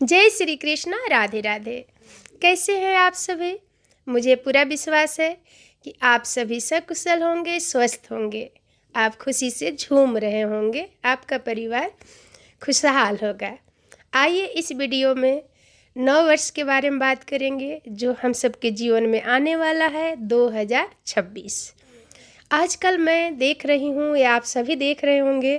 जय श्री कृष्णा, राधे राधे। कैसे हैं आप सभी? मुझे पूरा विश्वास है कि आप सभी सकुशल होंगे, स्वस्थ होंगे। आप खुशी से झूम रहे होंगे, आपका परिवार खुशहाल होगा। आइए इस वीडियो में नव वर्ष के बारे में बात करेंगे, जो हम सबके जीवन में आने वाला है 2026। आजकल मैं देख रही हूँ या आप सभी देख रहे होंगे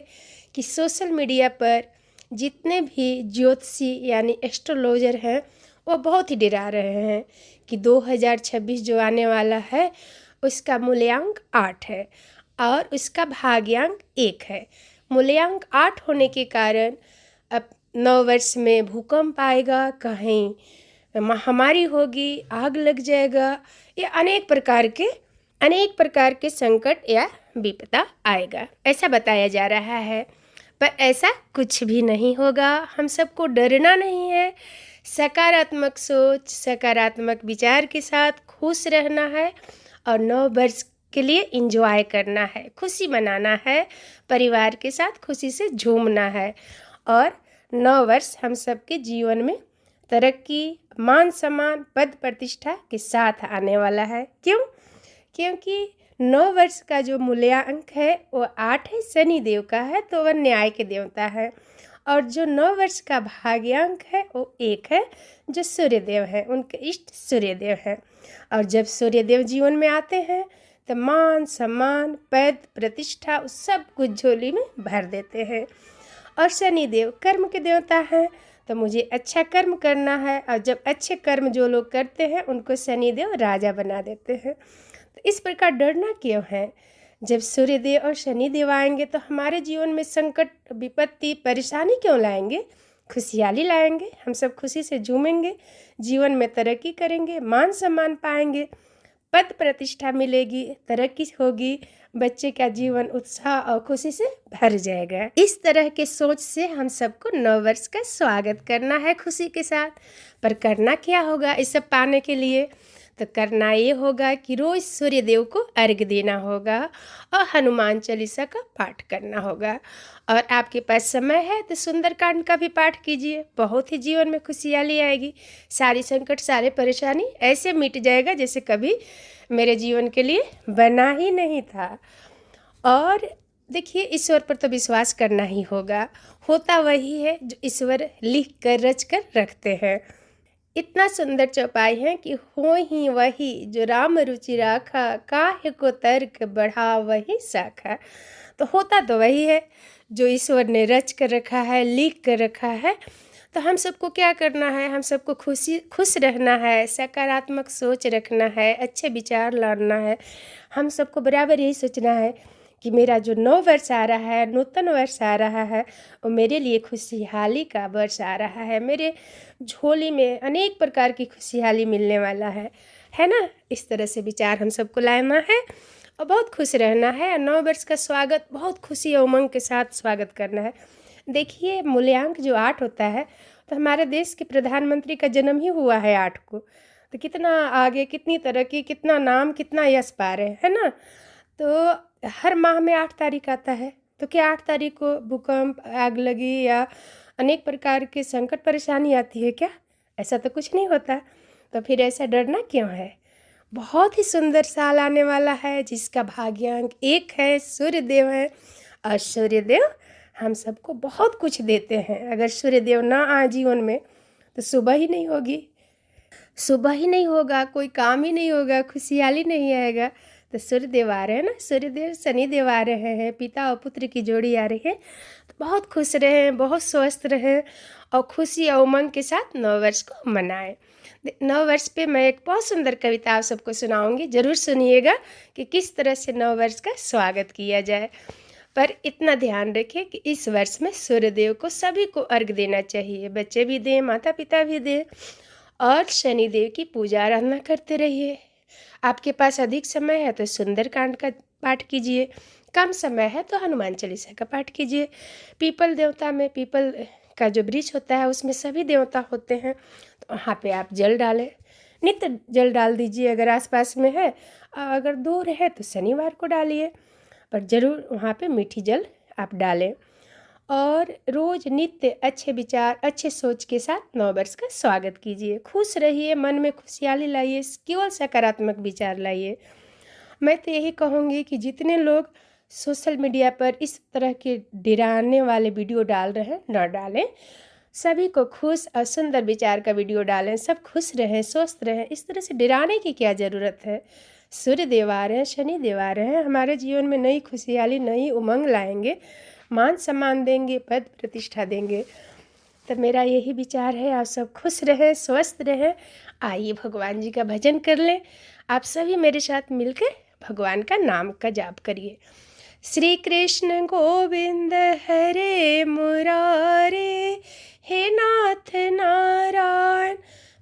कि सोशल मीडिया पर जितने भी ज्योतिषी यानी एस्ट्रोलॉजर हैं वो बहुत ही डरा रहे हैं कि 2026 जो आने वाला है उसका मूल्यांक 8 है और उसका भाग्यांक 1 है। मूल्यांक 8 होने के कारण अब नव वर्ष में भूकंप आएगा, कहीं महामारी होगी, आग लग जाएगा, ये अनेक प्रकार के संकट या विपदा आएगा, ऐसा बताया जा रहा है। पर ऐसा कुछ भी नहीं होगा। हम सबको डरना नहीं है। सकारात्मक सोच, सकारात्मक विचार के साथ खुश रहना है और नव वर्ष के लिए एंजॉय करना है, खुशी मनाना है, परिवार के साथ खुशी से झूमना है। और नव वर्ष हम सबके जीवन में तरक्की, मान सम्मान, पद प्रतिष्ठा के साथ आने वाला है। क्योंकि 9 वर्ष का जो मूल्यांक है वो 8 है, शनि देव का है, तो वह न्याय के देवता है। और जो 9 वर्ष का भाग्यांक है वो 1 है, जो सूर्यदेव है, उनके इष्ट सूर्यदेव है। और जब सूर्यदेव जीवन में आते हैं तो मान सम्मान, पद प्रतिष्ठा सब कुछ झोली में भर देते हैं। और शनि देव कर्म के देवता हैं, तो मुझे अच्छा कर्म करना है, और जब अच्छे कर्म जो लोग करते हैं उनको शनि देव राजा बना देते हैं। तो इस प्रकार डरना क्यों है? जब सूर्यदेव और शनिदेव आएंगे तो हमारे जीवन में संकट, विपत्ति, परेशानी क्यों लाएंगे? खुशहाली लाएंगे। हम सब खुशी से झूमेंगे, जीवन में तरक्की करेंगे, मान सम्मान पाएंगे, पद प्रतिष्ठा मिलेगी, तरक्की होगी, बच्चे का जीवन उत्साह और खुशी से भर जाएगा। इस तरह के सोच से हम सबको नव वर्ष का स्वागत करना है खुशी के साथ। पर करना क्या होगा इस सब पाने के लिए? तो करना ये होगा कि रोज सूर्यदेव को अर्घ्य देना होगा और हनुमान चालीसा का पाठ करना होगा। और आपके पास समय है तो सुंदरकांड का भी पाठ कीजिए। बहुत ही जीवन में खुशहाली आएगी, सारी संकट, सारे परेशानी ऐसे मिट जाएगा जैसे कभी मेरे जीवन के लिए बना ही नहीं था। और देखिए, ईश्वर पर तो विश्वास करना ही होगा। होता वही है जो ईश्वर लिख कर रच कर रखते हैं। इतना सुंदर चौपाई है कि हो ही वही जो राम रुचि राखा, काहे को तर्क बढ़ा वही शाखा। तो होता तो वही है जो ईश्वर ने रच कर रखा है, लिख कर रखा है। तो हम सबको क्या करना है? हम सबको खुश रहना है, सकारात्मक सोच रखना है, अच्छे विचार लाना है। हम सबको बराबर यही सोचना है कि मेरा जो नव वर्ष आ रहा है, नूतन वर्ष आ रहा है, वो मेरे लिए खुशहाली का वर्ष आ रहा है। मेरे झोली में अनेक प्रकार की खुशहाली मिलने वाला है ना? इस तरह से विचार हम सबको लाना है और बहुत खुश रहना है। और नव वर्ष का स्वागत बहुत खुशी और उमंग के साथ स्वागत करना है। देखिए, मूल्यांक जो 8 होता है, तो हमारे देश के प्रधानमंत्री का जन्म ही हुआ है 8 को। तो कितना आगे, कितनी तरक्की, कितना नाम, कितना यश पा रहे हैं ना? तो हर माह में 8 तारीख आता है, तो क्या 8 तारीख को भूकंप, आग लगी या अनेक प्रकार के संकट परेशानी आती है क्या? ऐसा तो कुछ नहीं होता। तो फिर ऐसा डरना क्यों है? बहुत ही सुंदर साल आने वाला है जिसका भाग्यांक 1 है, सूर्यदेव है। और सूर्यदेव हम सबको बहुत कुछ देते हैं। अगर सूर्यदेव ना आए जीवन में तो सुबह ही नहीं होगी, सुबह ही नहीं होगा, कोई काम ही नहीं होगा, खुशहाली नहीं आएगा। तो सूर्यदेव आ रहे हैं ना, सूर्यदेव शनिदेव आ रहे हैं, पिता और पुत्र की जोड़ी आ रही है। तो बहुत खुश रहें, बहुत स्वस्थ रहें और खुशी और उमंग के साथ नव वर्ष को मनाएं। नव वर्ष पे मैं एक बहुत सुंदर कविता आप सबको सुनाऊंगी, ज़रूर सुनिएगा कि किस तरह से नव वर्ष का स्वागत किया जाए। पर इतना ध्यान रखें कि इस वर्ष में सूर्यदेव को सभी को अर्घ्य देना चाहिए। बच्चे भी दें, माता पिता भी दें, और शनिदेव की पूजा आराधना करते रहिए। आपके पास अधिक समय है तो सुंदरकांड का पाठ कीजिए, कम समय है तो हनुमान चालीसा का पाठ कीजिए। पीपल देवता में, पीपल का जो वृक्ष होता है उसमें सभी देवता होते हैं, तो वहाँ पे आप जल डालें, नित्य जल डाल दीजिए अगर आसपास में है। अगर दूर है तो शनिवार को डालिए, पर ज़रूर वहाँ पे मीठी जल आप डालें। और रोज़ नित्य अच्छे विचार, अच्छे सोच के साथ नववर्ष का स्वागत कीजिए। खुश रहिए, मन में खुशहाली लाइए, केवल सकारात्मक विचार लाइए। मैं तो यही कहूँगी कि जितने लोग सोशल मीडिया पर इस तरह के डराने वाले वीडियो डाल रहे हैं, न डालें। सभी को खुश और सुंदर विचार का वीडियो डालें, सब खुश रहें, स्वस्थ रहें। इस तरह से डराने की क्या ज़रूरत है। सूर्य देव आ रहे हैं, शनि देव आ रहे हैं, हमारे जीवन में नई खुशहाली, नई उमंग लाएंगे, मान सम्मान देंगे, पद प्रतिष्ठा देंगे। तो मेरा यही विचार है, आप सब खुश रहें, स्वस्थ रहें। आइए भगवान जी का भजन कर लें। आप सभी मेरे साथ मिलकर भगवान का नाम का जाप करिए। श्री कृष्ण गोविंद हरे मुरारे, हे नाथ नारायण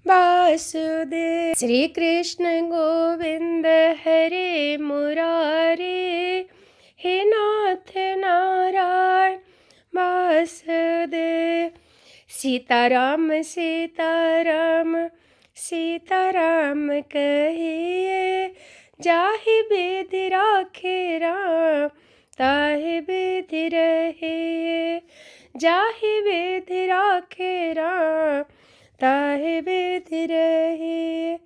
वासुदेव। श्री कृष्ण गोविंद हरे मुरारे, हे नाथ नारायण वासुदेव। सीताराम सीताराम सीताराम कहिए, जाहि विधि राखे राम ताहि विधि रहिए। जाहि विधि राखे राम ताहि विधि रहिए।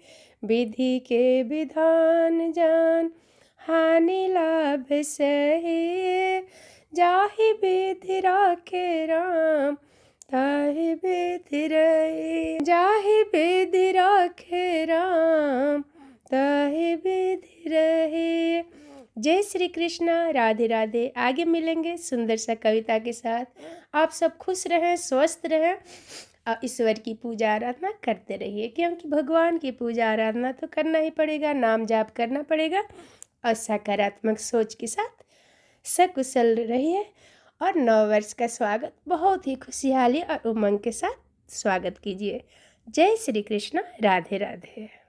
विधि के विधान जान, हानि लाभ सहिए। जाहि विधि राखे राम ताहि विधि रहिए। जाहि विधि राखे राम ताहि विधि रहिए। जय श्री कृष्णा, राधे राधे। आगे मिलेंगे सुंदर सा कविता के साथ। आप सब खुश रहें, स्वस्थ रहें और ईश्वर की पूजा आराधना करते रहिए, क्योंकि भगवान की पूजा आराधना तो करना ही पड़ेगा, नाम जाप करना पड़ेगा। और सकारात्मक सोच के साथ सकुशल रहिए और नववर्ष का स्वागत बहुत ही खुशहाली और उमंग के साथ स्वागत कीजिए। जय श्री कृष्ण, राधे राधे।